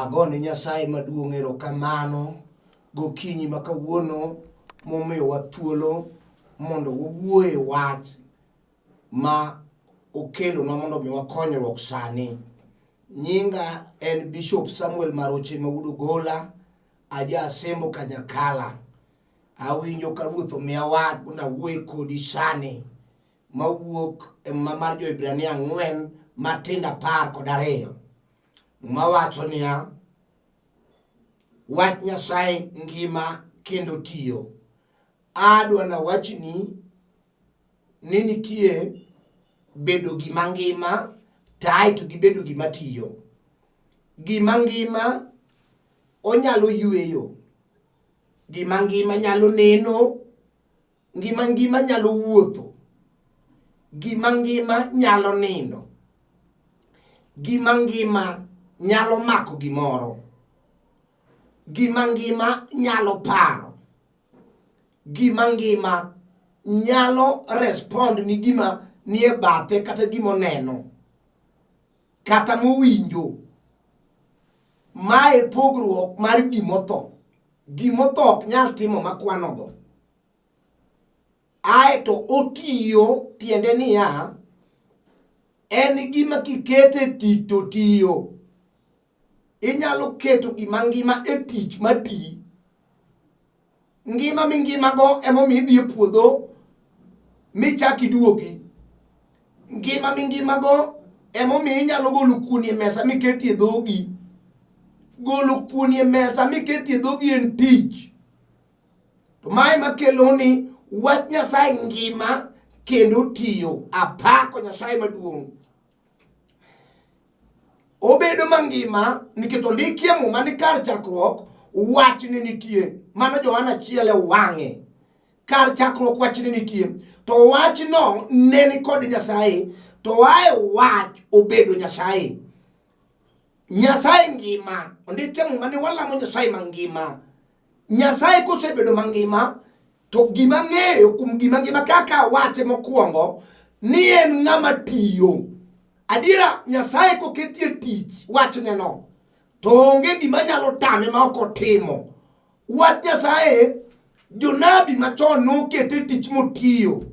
Agone Nyasaye maduong' erokamano gokinyi ma kawuono momiyowa thuolo mondo wawuoye wach ma okelonwa mondo mi wakonyruok sani. Nyinga en Bishop Samuel Maroche Maudugola, aja Asembo Kanyakala. Awinjo ka Ruoth omiya wach mondo awuoye kodi sani mawuok e mar Jo-Ibrania 4 matindo 12 mawacho niya: wach Nyasaye ngima kendo tiyo. Adwa na wachni ni nitie bedo gima ngima to gi bedo gima tiyo. Gima ngima onyalo yueyo, gima ngima nyalo neno, gima ngima nyalo wuotho, gima ngima nyalo nindo, gima ngima nyalo mako gimoro, gima ngima nyalo paro, gima ngima nyalo respond ni gima nie bathe kata gima neno kata mowinjo. Mae pogruok mar gimotho. Gimotho ok nyal timo makwanogo. Aeto otiyo, tiende niya, en gima kikete tich to tiyo. Inyalo keto gima ngima e tich mati. Ngima mingimago emomiyo idhi e puodho michak iduogi. Ngima mingimago emomiyo inyalo golo kuon e mesa miketie dhogi. Golo kuon e mesa miketie dhogi en tich. To mae makelo ni wach Nyasaye ngima kendo tiyo. Apako Nyasaye maduong'. Obedo mangima nikech ondikie Muma ni kar chakruok wach ni nitie. Mano Johana 1 wang'e. Kar chakruok wach ni nitie. To wach no ne ni kod Nyasaye. To ae wach obedo Nyasaye. Nyasaye ngima. Ondikie Muma ni walamo Nyasaye mangima. Nyasaye kosebedo mangima to gima ng'eyo kum gima ngima kaka wache mokwongo ni en ng'ama tiyo. Adiera Nyasaye koketie tich wach neno to onge gima nyalo tame ma ok otimo. Wach Nyasaye jonabi machon nokete tich motiyo.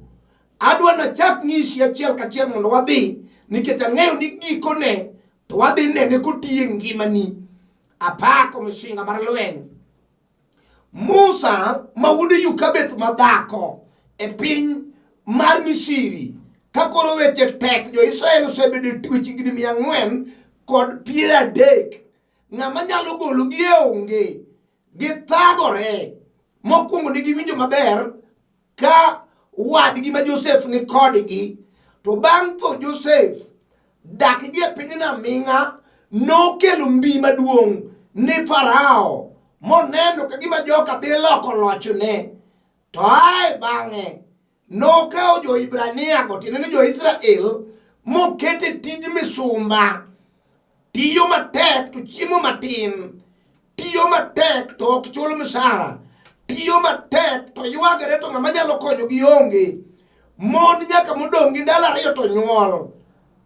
Adwa na chak ng'isi achiel kachiel mondo wadhi nikech ang'eyo ni gikone to wadhi nene kotiye ngimani. Apako misinga mar lweny. Musa ma wuod Yukabeth madhako e piny mar Misiri kakoro weche tek jo-Israel osebedo e twech higni 430. Ng'ama nyalo gologi e onge. Githagore. Mokwongo ni giwinjo maber ka wadgi ma Joseph ni kodgi. To bang' tho Joseph dak gi e piny aming'a nokelo mbi maduong' ni Farao moneno ka gima joka dhi loko lochne. To ae bang'e nokao Jo-Ibrania go tiende ni Jo-Israel mokete tij misumba. Tiyo matek to chiemo matin. Tiyo matek to ok chul mshahara. Tiyo matek to ywagre to ng'ama nyalo konyo gi onge. Mon nyaka modong' gi ndalo 2 to nyuol.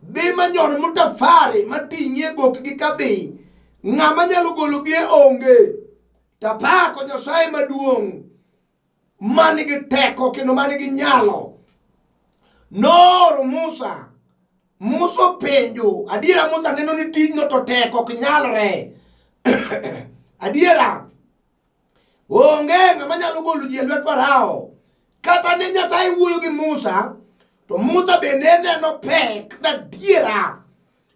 Dhi manyon mutafari mating'ie gokgi kadhi. Ng'ama nyalo gologi e onge. Tapako Nyasaye maduong' manigi teko kendo manigi nyalo. Nooro Musa. Musa penjo. Adiera Musa neno ni tijno to teko ok nyalre. Adiera. Onge ng'ama nyalo golo ji e lwet Farao. Kata ne Nyasaye wuoyo gi Musa. To Musa bende neno pek na diera.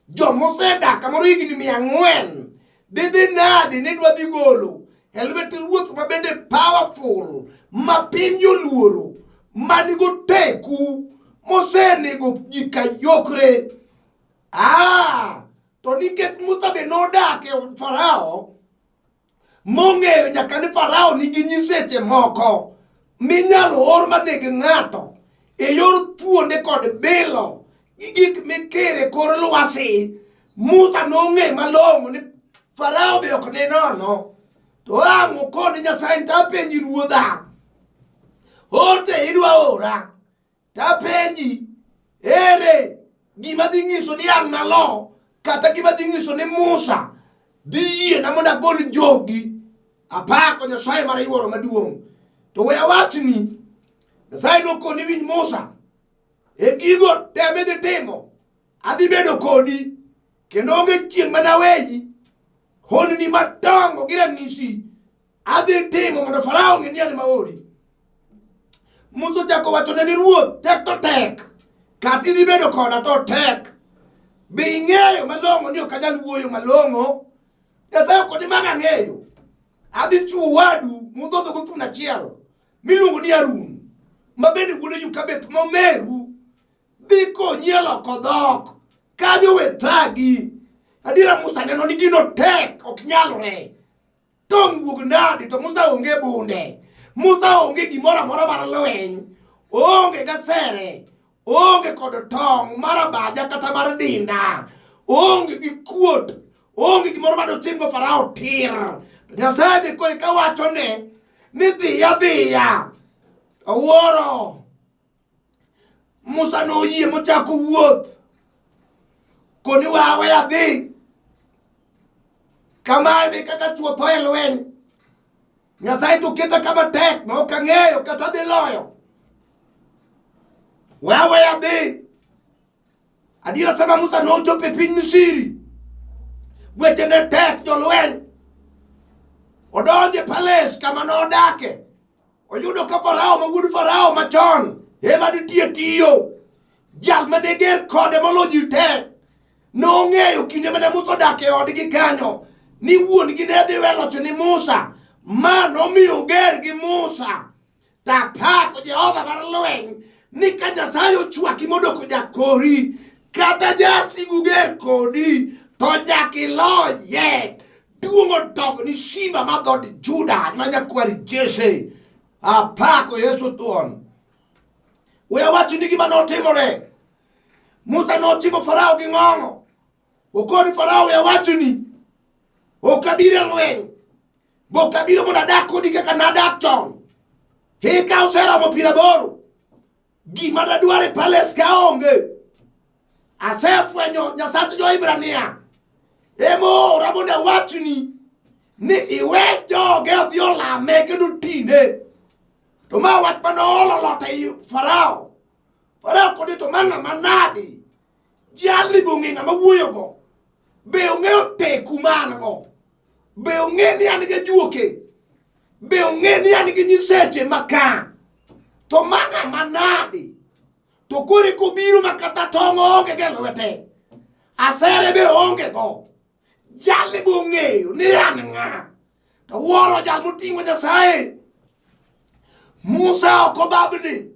Jomosedak kamoro higni 400. Didhi nadi ni dwa dhi golo. E lwet ruoth ma bende powerful. Ma piny oluoro. Manigo teku. Mosenego ji kayokre. To nikech Musa be nodak e Farao. Mong'eyo nyaka ni Farao nigi nyiseche moko minyalo or maneg ng'ato e yor thuonde kod bilo gi gik mikere kor lwasi. Musa nong'e malong'o ni Farao be ok ni nono. To ang'o koni Nyasaye tapenji ruodha. Ote idwa ora. Tapenji. Ere gima dhi ng'iso ni an nalo kata gima dhi ng'iso ni Musa Dhi na mondo agol jogi apako Nyasaye mar yuoro maduong'. To we awachni, Nyasaye nokoni winj Musa, e gigo teme dhi timo, adhi bedo kodi, kendo onge chieng' manaweyi, honni madongo gi ranyisi adhi timo mondo Farao ng'e ni an maori. Musa ochako wachone ni ruoth, tek to tek, kata idhi bedo koda to tek. Be ing'eyo malong'o ni ok anyal wuoyo malong'o? Nyasaye okoni mag ang'eyo. Adhi chuo wadu mudhodho go thuno achiel miluongo ni Harun, ma bende wuode Jukabeth momeru, dhi konyi e loko dhok kanyo we thagi. Adiera Musa neno ni gino tek, ok nyalre. Tong' wuog nadi to Musa onge bunde, Musa onge gimoro amora mar lweny, onge gasere, onge kod tong' mar abaja kata mar dinda, onge gi kuot, onge gimoro madotimgo Farao tir. Nyasaye be kore kawachone ni dhiya. Awuoro Musa noyie mochako wuoth, koni wawe adhi. Kamae be kaka chuo tho e lweny, Nyasaye to keta kama tek ma ok ang'eyo kata dhi loyo. Wawe adhi. Adiera sama Musa nochopo e piny Misri, wechene tek jolweny. Odonje palace kama nodake, oyudo ka Farao ma wuod Farao machon ema nitie tiyo. Jal mane ger kode molo ji te nong'eyo kinde mane Musa odak e odgi kanyo ni wuongi ne dhi welocho ni Musa, ma nomiyo ger gi Musa. Tapako Jehova mar lweny ni ka Nyasaye ochwaki modoko jakori kata jasigu ger kodi, to nyaka iloye. Duong' odog ni Simba ma dhod Juda ma nyakwar Jesse. Apako Yesu thuon. We awachni gima notimore. Musa notimo Farao gi ng'ong'o. Okoni Farao we awachni, okabiro lweny, bokabiro mondo adak kodi kaka nadak chon. Hika oseromo 80. Gima dadwaro e palace kaonge. Asefwenyo Nyasach jo-Ibrania emo mondo awachni ni iwe joge odhi olame kendo tine. To ma wach manoolo lot ei Farao. Farao kodi to mana manadi. Jalni bong'e ng'ama wuoyogo. Be ong'eyo teku man-go. Be ong'e ni an gi juoke. Be ong'e ni an gi nyiseche maka. To mana manadi. To kore kobiro makata tong' onge ge lwete. Asere be onge go. Jalni bong'eyo ni an ng'a. To wuoro jal moting'o Nyasaye. Musa ok obabni.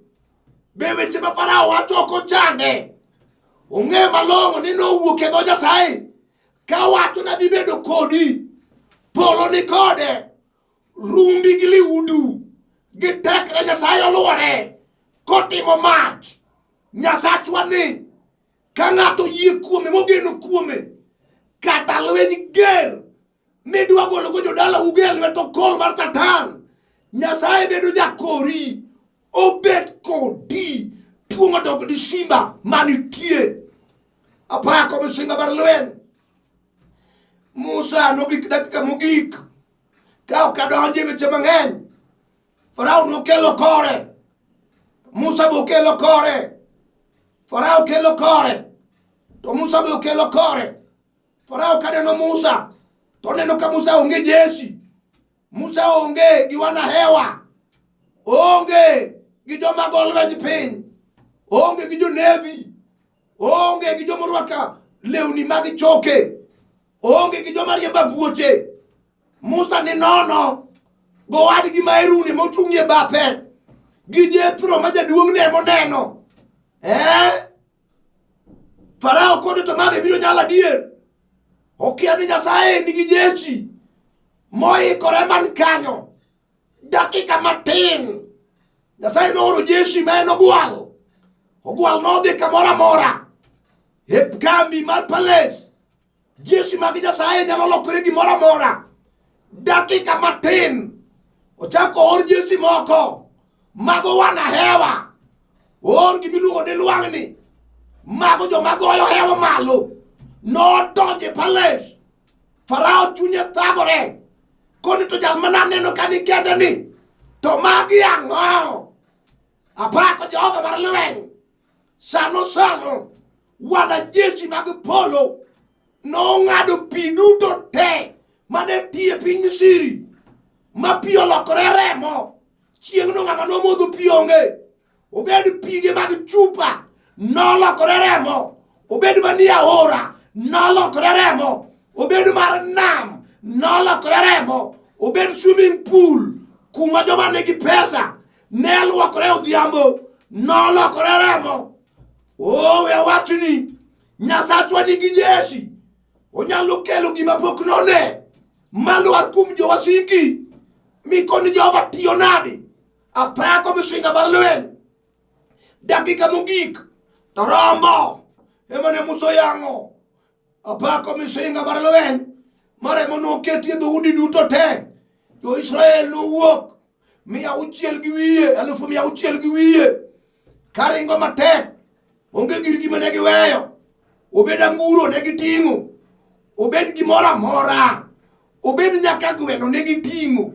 Be weche ma Farao wacho ok ochande. Ong'e malong'o ni nowuok e dho Nyasaye ka wacho na dhi bedo kodi. Polo ni kode, rumbi gi liudu gi tekre Nyasaye oluore kotimo mach. Nyasachwa ni ka ng'ato yie kuome mogeno kuome, kata lweny ger midwa golo go jodala uge lwet okol mar Satan, Nyasaye bedo jakori, obet kodi. Duong' odog ni Simba manitie. Apako misinga mar lweny. Musa nogik dakika mogik ka ok adonje weche mang'eny. Farao nokelo kore, Musa be okelo kore. Farao kelo kore, to Musa be okelo kore. Farao kaneno Musa to neno ka Musa onge jeshi, Musa onge gi wana hewa, onge gi joma gol lweny piny, onge gi jo-Navy, onge gi joma orwako lewni mag choke, onge gi joma riembo buoche. Musa ni nono gowadgi ma Harun mochung'ie bathe gi Jethro ma jaduong'ne moneno. Farao kode to mabe biro nyalo adier. Okia ni Nyasaye nigi jeshi moikore man kanyo. Dakika matin Nyasaye nooro jeshi ma en ogwal. Ogwal nodhi kamoro amora e kambi mar palace. Jeshi mag Nyasaye nyalo lokore gimoro amora. Dakika matin ochako or jeshi moko mago wana hewa. Or gimiluongo ni lwang'ni, mago joma goyo hewa malo. Nodonje palace. Farao chunye thagore. Koni to jal mana neno kani kende ni. To magi ang'o. Apako Jehova mar lweny. Sano. Wanajeshi mag polo. Nong'ado pi duto te. Mane tie piny Misiri. Ma pi olokore remo. Chieng' no ng'ama nomodho pi onge. Obed pige mag chupa. Nolokore remo. Obed manie aora. Nolokore remo. Obed mar nam. Nolokore remo. Obed swimming pool. Kuma joma nigi pesa. Ne luokore odhiambo. Nolokore remo. Oh, we wachni. Nyasachwa nigi jeshi. Onyalo kelo gima pok none. Maluar kum jowasiki. Mikoni Jehova tiyo nadi. Apako misinga mar lweny. Dakika mogik. Tarombo. Emane muso yango. Apako misinga mar lweny. Maremo noketie dhoudi duto te. Jo Israel nowuok. 100 gi wiye. 100 gi wiye. Karingo matek. Onge gir gima ne giweyo. Obed anguro ne giting'o. Obed gimoro amora. Obed nyaka gweno ne giting'o.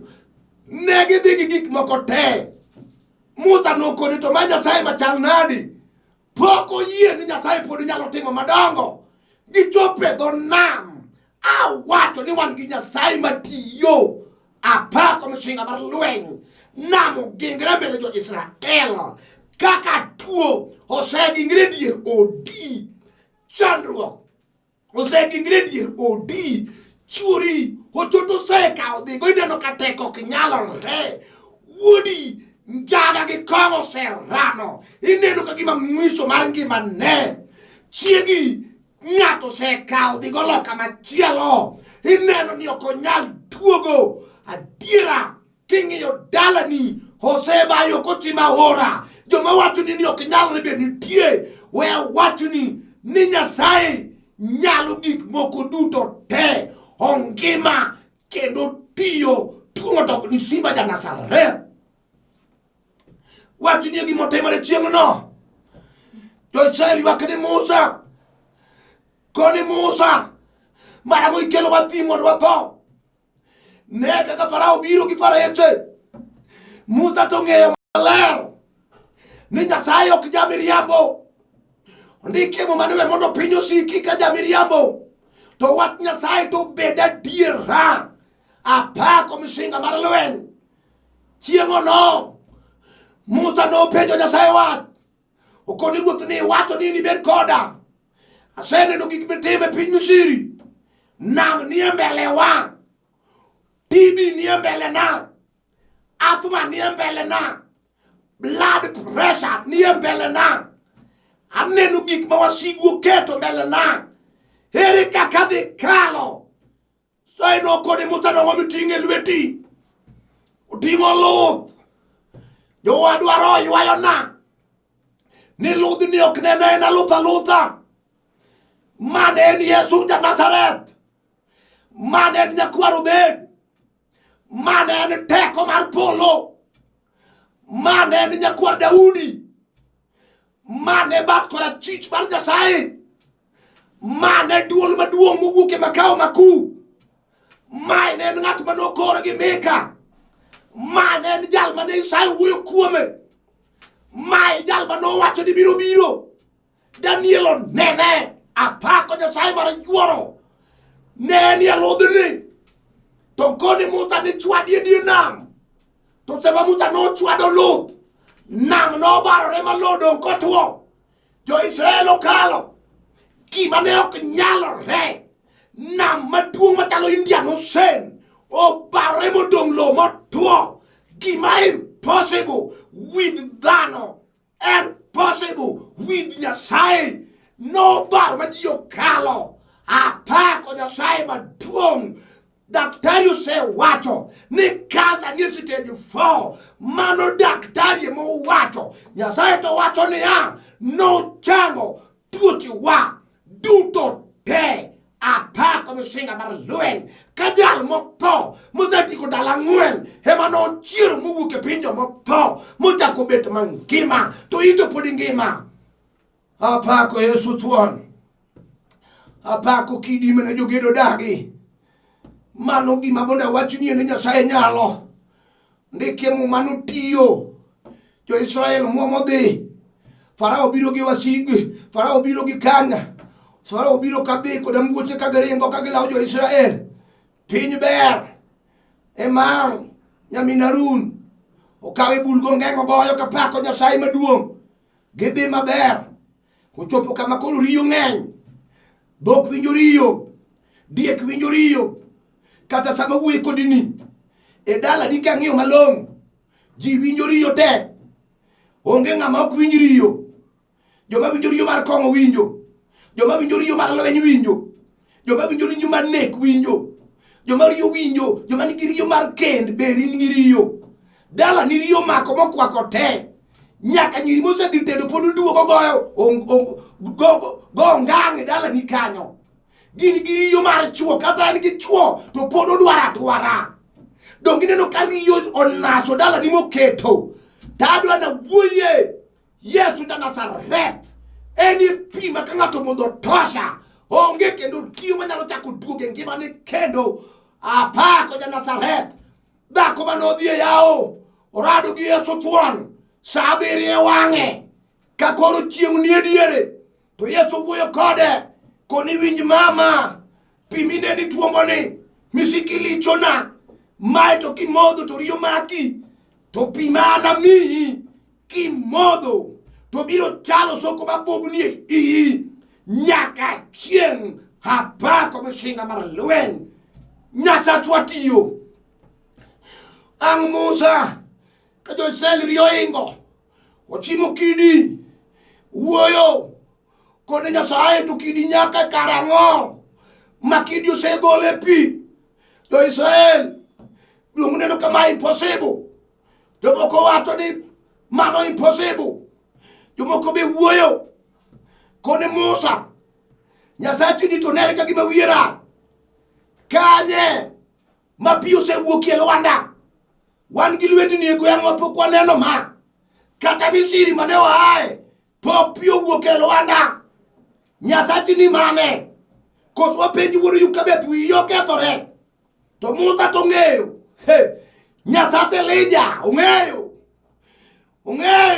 Ne gidhi gi gik moko te. Musa nokone to ma Nyasaye machal nadi. Pok oyie ni Nyasaye pod nyalo timo madongo. Gichope dho nam. Awacho ni wan gi Nyasaye matiyo. Apako misinga mar lweny. Nam ogingre mbele jo Israel. Kaka tuo osegingre dier odi. Chandruok osegingre dier odi. Churi ochoto sekao dhigo ineno ka teko ok nyalore. Wuodi njaga gi kong'o serano. Ineno ka gima mwisho mar ngimane. Chiegi ng'ato sekao dhigo loka machielo. Ineno ni ok onyal duogo. Adiera king'iyo dalani osebayo kotima aora. Joma wacho ni ok nyalre be nitie. We wacho ni Nyasaye nyalo gik moko duto te. Ongima kendo tiyo. Tuo tok ni Simba ja Nazareth. Wacho ni gima otimore chieng' no. Jo Israel ywak ni Musa. Koni Musa. Mara mo ikelo wathi mondo watho. Ne kaka Farao biro gi fareche. Musa to ng'eyo maler ni Nyasaye ok ja miriambo. Ondike mo manewe mondo piny osiki ka ja miriambo. To wach Nyasaye to bed adiera. Apako misinga mar lweny. Chieng'o no Musa nopenjo Nyasaye wach. Okoni ruoth ni wacho ni ibed koda. Aseneno gik mitimo e piny Misiri. Nam nie mbele wa. TB nie mbele na. Asthma nie mbele na. Blood pressure nie mbele na. Aneno gik ma wasigu keto mbele na. Ere kaka dhi kalo. So ino koni Musa dongo miting'e lweti. Uting'o luth. Jowa dwaro ywayo na. Ni luth ni ok nene na lutha. Mane en Yesu ja Nazareth. Mane en nyakwar obed. Mane en teko mar polo. Mane en nyakwar Daudi. Mane bat korachwich mar Nyasaye. Mane duol maduong' mowuok e makao makuu. Mane en ng'at manokore gi Mika. Mane en jal mane Isaya wuoyo kuome. Mae jal manowacho ni biro. Daniel onene. Apako Nyasaye mar yuoro. Ne ni alodhni. To koni Musa ni chwadi e dier nam. To sema Musa no chwado luth. Nam no barore malodo kotuo. Jo Israel okalo. Gima ne ok nyalore. Nam maduong' machalo Indian Ocean. O barore modong' lo motuo. Gima impossible with dhano. Impossible with Nyasaye. No bar ma ji okalo. Apako Nyasaye maduong'. Daktari osewacho ni kansa ni stage 4. Mano daktari mo wacho. Nyasaye to wacho ni no chango tuoche wa duto te. Apako misinga mar lweny. Kajal motho mozatiko dala ng'wen ema no chiero mowuok e pinjo motho mochako bet mangima to ito pod ngima. Apako Yesu thuon. Apako kidi mane jogedo dagi. mano gima bonde wachni ne Nyasaye nyalo ndike mu mano tiyo jo Israel muomo dhi Farao biro gi wasigi Farao biro gi kanya Farao biro kadhi kod ambuoche kagaringo kagilawo jo Israel piny ber emang nyamin Harun okawe bulgo ng'eng'o goyo kapako Nyasaye maduong' gidhi maber ochopo kama koro riyo ng'eny dhok winjo riyo diek winjo riyo kata sama wuoyi kodini e dala di kang'iyo malong'o ji winjo riyo te onge ng'ama ok winj riyo joma winjo riyo mar kong'o winjo joma winjo riyo mar lweny winjo joma winjo riyo mar nek winjo joma riyo winjo joma nigi riyo mar kend beri nigi riyo dala ni riyo mako mokwako te nyaka nyiri mosedhi tedo pod oduogo go ngang' dala ni kanyo gin gi riyo mar chuo kata en gi chuo to pod odwara dongi neno ka riyo onaso dala ni moketo tadwa na wuoye Yesu da Nazareth eni pi ma ka ng'ato modho tosha onge kendo kiyo manyalo chako duoge ngimane kendo apako ja Nazareth dhako manodhi e yawo orado gi Yesu thuon sa abiriyo wang'e ka koro chieng' ni e diere to Yesu wuoyo kode koni winj mama pi mineni tuomboni misikilichona mae to kimodho to riyo maki to pi mana miyi kimodho to biro chalo soko mabobni e iyi nyaka chieng' apako misinga mar lweny Nyasachwa tiyo ang' Musa ka jo Israel riyo ingo ochimo kidi wuoyo kod Nyasaye to kidi nyaka karang'o ma kidi osegole pi jo Israel luong neno kama impossible jomoko wacho ni mano impossible jomoko be wuoyo kone Musa Nyasaye ni to nere ka gima wiera kanye ma pi osewuokie lwanda wan gi lwendni e gweng'wa pok waneno ma kata Misiri mane oaye pok pi owuokie lwanda Nyasaye ni mane koso wapenji wuoro Yukabeth wiyi okethore to Musa to ng'eyo Nyasaye Elija ong'eyo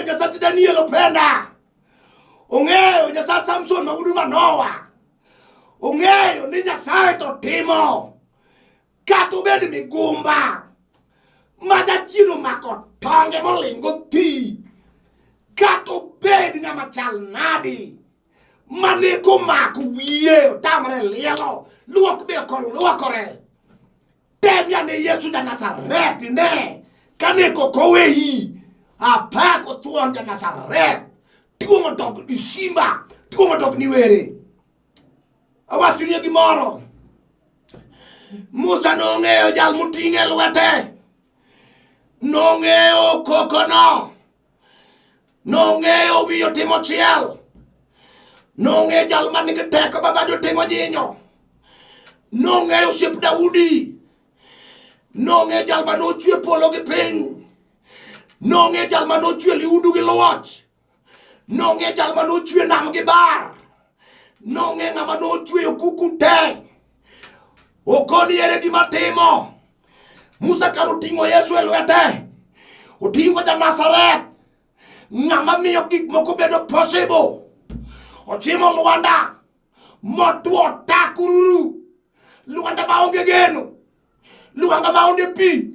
Nyasaye Daniel openda ong'eyo Nyasaye Samson maudu Manoa ong'eyo ni Nyasaye to timo kata obed migumba majachino mako tonge molingo ti kata obed ng'ama chal nadi maneko mako wiye otamre lielo luok be okoluokore temya ne Yesu ja Nazareth ne kaneko koweyi apako thuon ja Nazareth tuomo tok ni simba tuomo tok ni were awacho ni gimoro Musa nong'eyo jal moting'e lwete nong'eyo kokono nong'eyo wiyo timo chiel nong'eyo jal manigi teko babado timo nyinyo nong'eyo osiep Daudi nong'eyo jal manochwe polo gi piny nong'eyo jal manochwe liudu gi luoch nong'eyo jal manochwe nam gi bar nong'eyo ng'ama nochweyo kuku te okoni ere gima timo Musa karo ting'o Yesu e lwete oting'o ja Nazareth ng'ama miyo gik moko bedo possible ochimo lwanda motuo takururu lwanda maonge geno lwanda maonge pi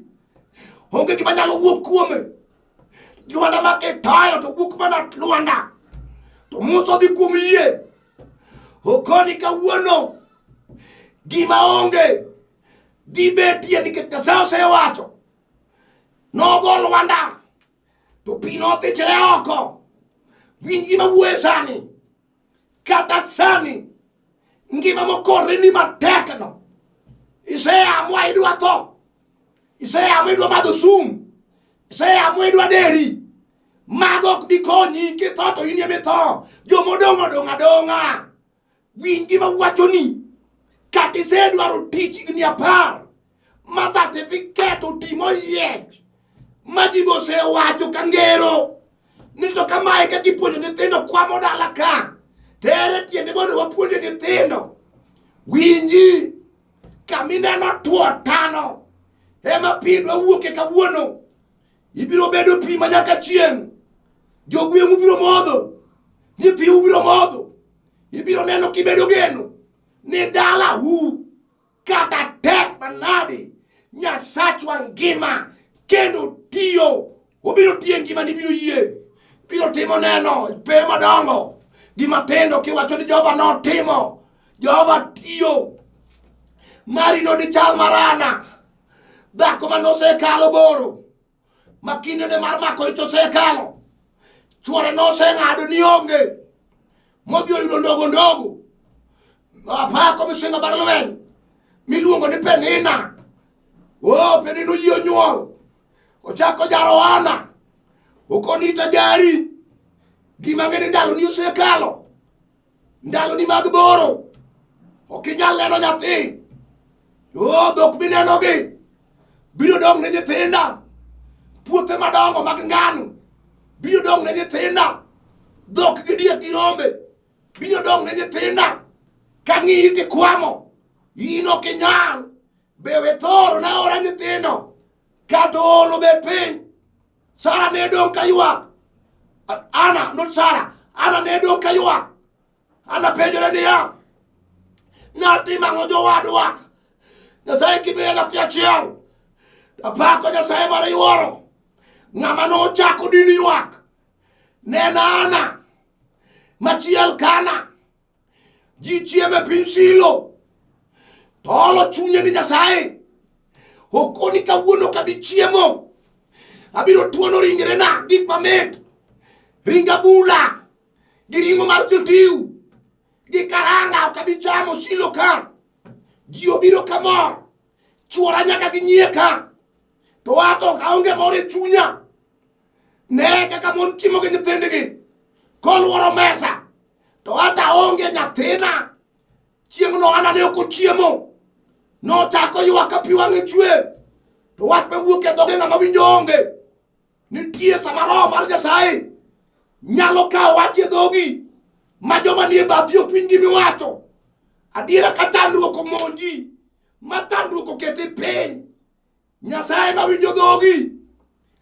onge gima nyalo wuok kuome lwanda ma kitayo to wuok mana lwanda to Musa dhi kuom yie okoni kawuono gima onge dhi betie nikech Nyasaye osewacho nogo lwanda to pi nothichre oko winj gima wuoye sani kata sani ngima mokorre ni matekno iseamua idwa tho iseamua idwa madho sum iseamua idwa deri mago ok bi konyi kitho to in ema itho jomodong' odong' adong'a winj gima wachoni kata isedwaro tich higni 10 ma certificate otimo yiech ma ji bosewacho ka ngero ni to kamae ka gipuonjo nyithindo kwamo dala ka tere tiende mondo wapuonje nyithindo winji kamineno tuo tano ema pi dwa wuoke kawuono. Ibiro bedo pi manyaka chieng'. Jogweng'u biro modho, nyithiu biro modho. Ibiro neno kibedo geno ni dala hu kata tek manade Nyasachwa ngima kendo tiyo. Obiro tiyo ngima ni biro yie. Biro timo neno pe madongo gima tendo kiwacho ni Jehova notimo. Jehova tiyo. Mari no di chal marana dhako manosekalo boro makinde ne mar mako ich osekalo. Chuore noseng'ado ni onge modhi oyudo ndogo apako misinga bar lweny miluongo ni Penina. Penina oyie nyuol ochako jaro Hana okonita jari gima ng'eni ndalo ni osekalo. Ndalo ni mag boro okinyal neno nyathi. Dhok mineno gi biro dong ne nyithinda. Puothe madongo mag ngano biro dong ne nyithinda. Dhok gi diek gi rombe biro dong ne nyithinda. Ka ng'iyi tikwamo in ok inyal. Bewe thoro na ora nyithindo kata olo bet piny. Sara ne dong ka ywak. Ana not Sara. Ana ne dong ka ywak. Ana penjore niya, nati mang'o jowadwa. Nyasaye kimiya nyathi achiel. Apako Nyasaye mar yuoro. Ng'ama nochako din ywak. Nena Ana machiel Kana. Ji chieme piny Shilo. Tolo chunye ni Nyasaye. Okoni kawuono kabi chiemo. Abiro tuono ringre na gik mamit. Ringa bula. Gi ring'o mar chutiu. Gi karanga kabi chamo Shilo ka. Ji obiro kamor. Chuora nyaka gi nyieka. To ato kaonge mor e chunya. Ne kaka mon timo gi nyithindgi. Koluoro mesa. To ata onge nyathina. Chieng' no Ana ne ok ochiemo. Nochako ywak ka pi wang'e chwer. To wach bewuok e dhoge ng'ama winjo onge. Nitie sama Roho mar Nyasaye nyalo kawo wach e dhogi ma joma nie bathi ok winj gimiwacho. Adiera ka chandruok omonji ma chandruok oketi piny. Nyasaye ma winjo dhogi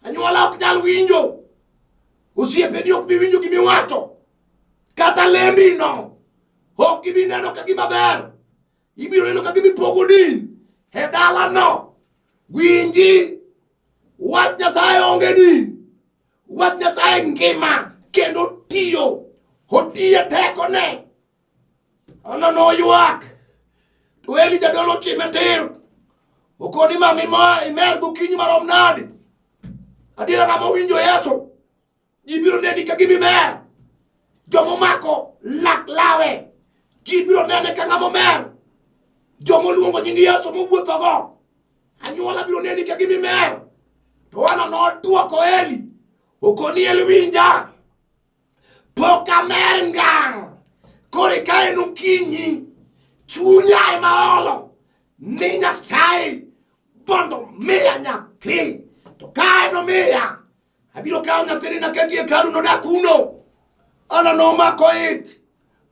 anyuola ok nyal winjo. Osiepeni ok bi winjo gimiwacho. Kata lembi no ok gibi neno ka gima ber. Ibiro neno ka gimipogo din e dala no. Winji wach Nyasaye onge din. Wach Nyasaye ngima kendo tiyo. Otiye teko ne. Ana no ywak. To Eli jadolo chime tir. Okoni mami ma imer gokinyi marom nadi. Adiera ng'ama winjo Yesu. Jibiro neni ka gimi mer. Jomo mako lak lawe. Jibiro nene ka ng'ama mer. Jomo luongo nying Yesu mowuotho go. Anyuola biro neni ka gimi mer. To Ana noduoko Eli. Okoni Eli winja. Poka mer ngang. Kore ka en okinyi. Chunya ema olo. Ni Nyasaye bondo miya nyathi. To ka en omiya. Abiro kawo nyathini naketi e hekalu nodak kuno. Ana nomako ich.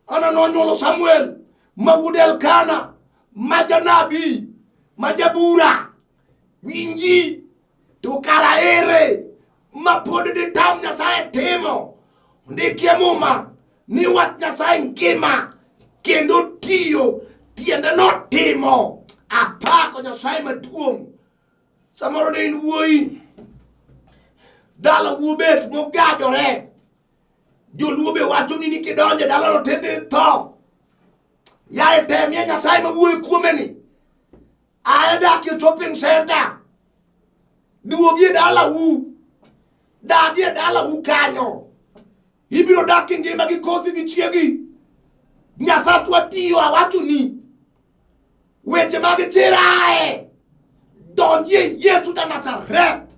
Ana nonyuolo Samuel ma wuod Elkana ma janabi ma jabura. Winji to kara ere ma pod de tam Nyasaye timo. Ndikie muma ni wach Nyasaye ngima kendo tiyo tiende notimo. Apako Nyasaye maduong'. Samoro ne in wuoyi dala wuobet mogajore. Joluo be wacho ni kidonje dala no tedhi tho. Yae temie Nyasaye ma wuoyi kuome ni. Ae dak e shopping center. Duogi e dala hu. Dagi e dala hu kanyo. Ibiro dak e ngima gi kothi gi chiegi. Nyasachwa tiyo awacho ni. Weche mag chirae. Donje Yesu da Nazareth.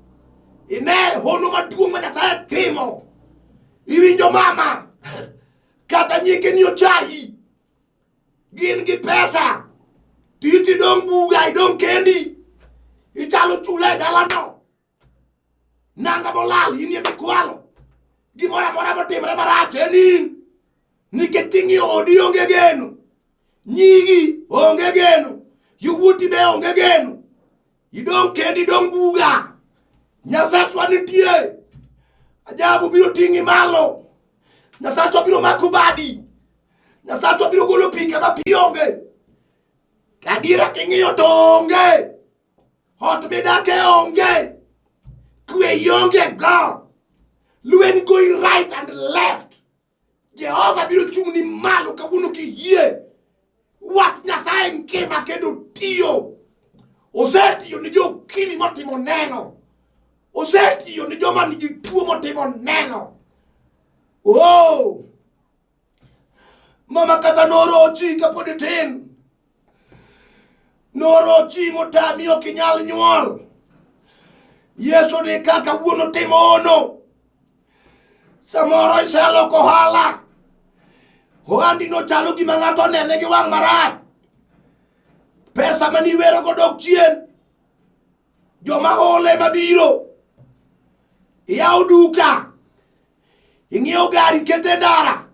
Ine hono maduong' ma Nyasaye timo. Iwinjo mama. Kata nyike ni ochahi. Gin gi pesa. Titi dong buga idong kendi. Ichalo chula e dala no. Nanga molal inie mikwalo. Gimora mora motimre marach enin. Nikech ting'i odi onge geno. Nyigi onge geno. Yuwuti be onge geno. Idong kendi idong buga. Nyasachwa nitie. Ajabu biro tingi malo. Nyasachwa biro makubadi. Nyasachwa biro golo pike ma pionge. Kadira king'iyo to onge. Hot midake onge. Kwe yonge go. Luen going right and left. Jehova biro chungni malo kawuono kiyie. Wat Nyasaye ngima kendo tiyo. Osetiyo ni jokini motimo neno. Osetiyo ni joma nigi tuo motimo neno. Oh. Mama kata norochi kapod tin. Norochi motami ok inyal nyuol. Yesu ni kaka wuono timo ono. Samoro iseloko ohala. Ohandi no chalo gima ng'ato nene gi wang' marach. Pesa mani wero go dok chien. Joma hole mabiro. Iyaw duka. Ing'iew gari kete ndara.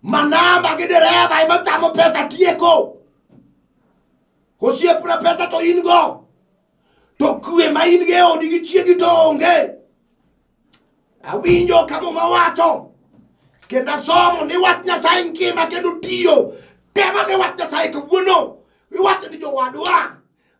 Manamba gi dereva ema tamo pesa tieko. Osiepna pesa to in go. To kwe ma in ge odi gi chiegi to onge. Awinjo kamo mawacho. Kenda somo ni wat Nyasaye ngima kendo tiyo. Tema ni wat Nyasaye kawuono. Iwacho ni jowadwa.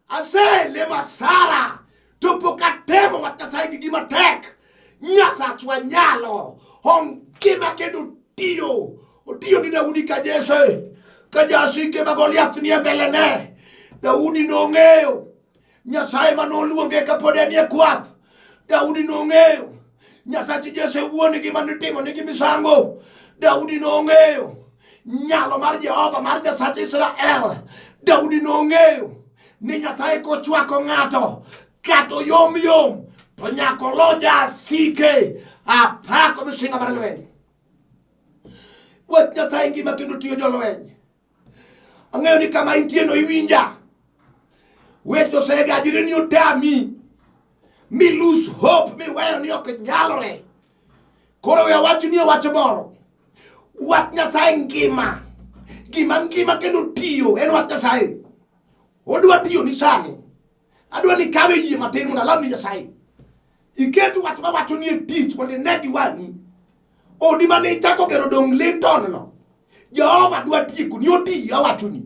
Ase le masara. To pokatemo wat Nyasaye gi gima tek. Nyasachwa nyalo. Ngima kendo tiyo. Otiyo ni Daudi ka Jesse. Ka jasike ma Goliath ni mbele ne. Daudi nong'eyo. Nyasaye manoluonge kapod en e kwath. Daudi nong'eyo. Nyasaye Jesse wuone gima nitimo nigi misango. Daudi nong'eyo. Nyalo mar Jehova mar Nyasaye Israel. Daudi nong'eyo. Ni Nyasaye kochwako ng'ato. Kato yom yom. To nyako loja sike. Apako misinga mar lweny. Wat Nyasaye ngima kendo tiyo jolweny. Ang'eyo ni kama intie no iwinja. Weto sega jire ni otami. Mi lose hope mi weyo ni ok nyalore. Koro we wacho ni wacho moro. Wat Nyasaye ngima. Ngima kendo tiyo en wat Nyasaye. Odwa tiyo ni sani. Adwa ni kawe yie matin mondo alam ni Nyasaye. Iketu wat ma wacho ni tich mondo negi wani. Odi mane ichako gero dong Linton no. Jehova dwa tiku ni oti awacho ni.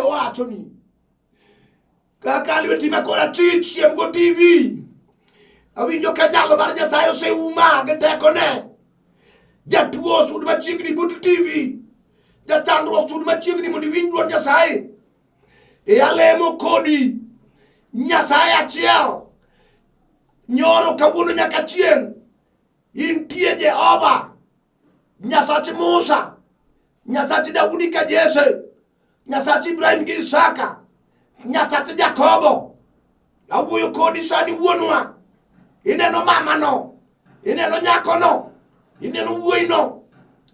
Owacho ni. Kaka liwetima kora chich siem go TV. Awinjo ka nyalo mar Nyasaye oseuma gi tekone. Jatuo osud machiegni but TV. Jatandro osud machiegni mondo iwinj dwond Nyasaye. Alemo kodi. Nyasaye achiel. Nyoro kawuono nyaka chieng'. Intie Jehova. Nyasache Musa. Nyasache Daudi ka Jesse. Nyasache Ibrahim gi Isaka. Nyasache Jakobo. Awuoyo kodi sani wuonwa. Ineno mama no. Ineno nyako no. Ineno wuoyi no.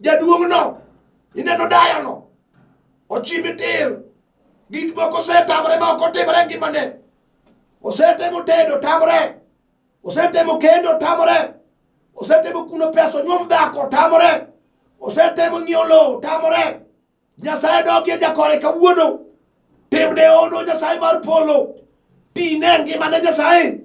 Jaduong' no. Ineno daya no. Ochimitir. Gik moko osetamre ma ok otimre ngimane. Osetemo tedo tamre. Osetemo kendo tamre. Osetemo kuno pesa nyuom dhako tamre. Osetemo ng'iewo lowo tamre. Nyasaye dogie jakore kawuono. Timne ono Nyasaye mar polo. Tine ngimane Nyasaye.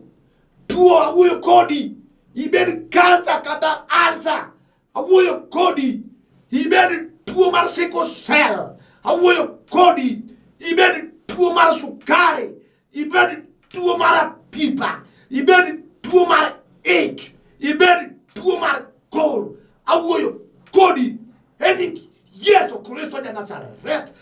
Tuo awuoyo kodi. Ibed kansa kata alsa. Awuoyo kodi. Ibed tuo mar sickle cell. Awuoyo kodi. Ibed tuo mar sukari. Ibed tuo mar pipa. Ibed tuo mar ich. Ibed tuo mar kor. Awuoyo kodi. Eni Yesu Kristo ja Nazareth.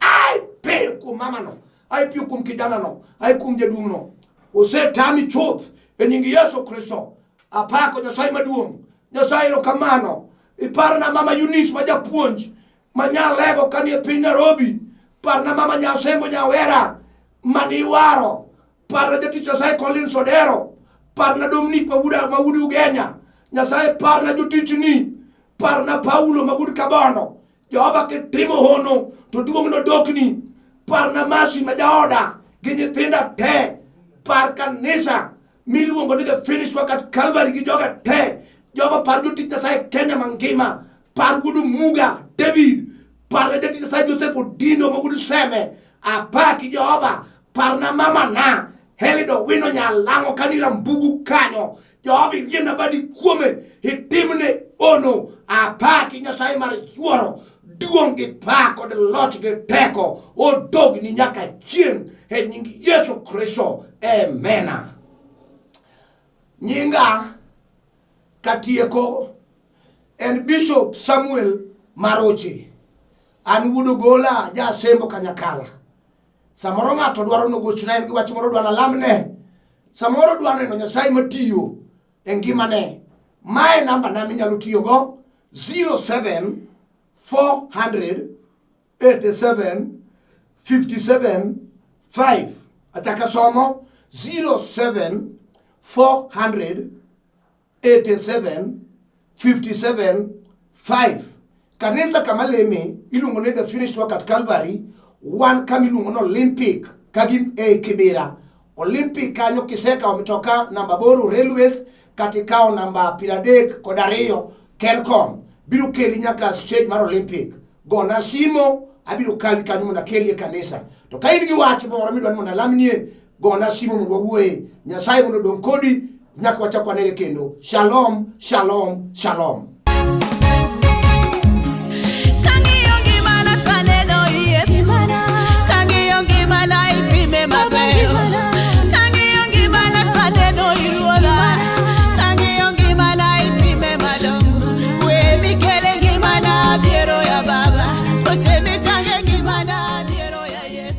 Ai pe kum mama no. Ai pe kum kijana no. Ai kum jaduong' no. Osetami chuth e nying Yesu Kristo. Apako Nyasaye maduong'. Nyasaye erokamano. Iparna mama Eunice ma japuonj. Ma nyalego kanie piny Nairobi. Parna mama Nyasembo Nyawera. Maniwaro. Parna jatich Nyasaye Collins Odero. Parna Dominic Mawudi Ugenya. Nyasaye parna jotich ni. Parna Paulo Mawudi Kabono. Jehova kitimo hono to duong' no dokni. Parna Masi ma jaoda. Gi nyithinda te. Par kanisa. Miluongo ni the finished work at Calvary gi joga te. Jehova par jotich Nyasaye Kenya mangima. Par wudu Muga David. Par jatich Nyasaye Joseph Odindo Mawudi Seme. apaki Jehova parna mama na helido wino nyalango kanira mbugu kanyo Jehova yena badi kuome hitimne ono apaki Nyasaye mar yuoro duong gi pako de loch gi teko odog ni nyaka chieng e nying Yesu Kristo amen. Nyinga katieko en Bishop Samuel Maroche an wudo gola ja sembo Kanyakala. Samoro ng'ato dwaro nogochna en gi wach moro dwana lamne, samoro dwana neno Nyasaye matiyo e ngimane. Mae namba na minyalo tiyo go 07 400 87 57 5. Ataka somo 07 400 87 57 5. Kanisa kamaleme ilungo ne the finished work at Calvary one kamilungo no Olympic kagim Kibera. Olympic kanyo kiseka wametoka namba boru Railways katikao namba Piradek Kodareyo Kelcom biru keli nyaka stage mar Olympic gona simo abiru kawi kanyo na keli kanisa to kaini gi wach moro midwan mona lamnie gona simo mo wuoye Nyasaye mondo don kodi nyaka wachakwa nere kendo. Shalom, shalom, shalom.